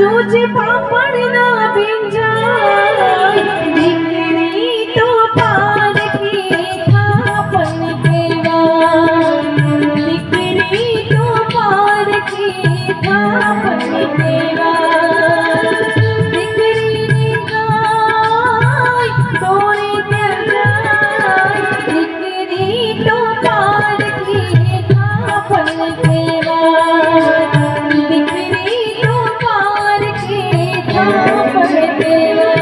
जूझ पापड़ ना भिंजाय दीकरी तो पार की थापन केवाय दीकरी तो पार की थापन केवाय दीकरी ने गाय तोरे त्या जाय दीकरी तो पार की थापन केवाय दीकरी तो पार की थापन केवाय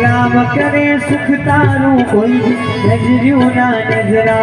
राम करे सुख तारू कोई नजरियों ना नजरा।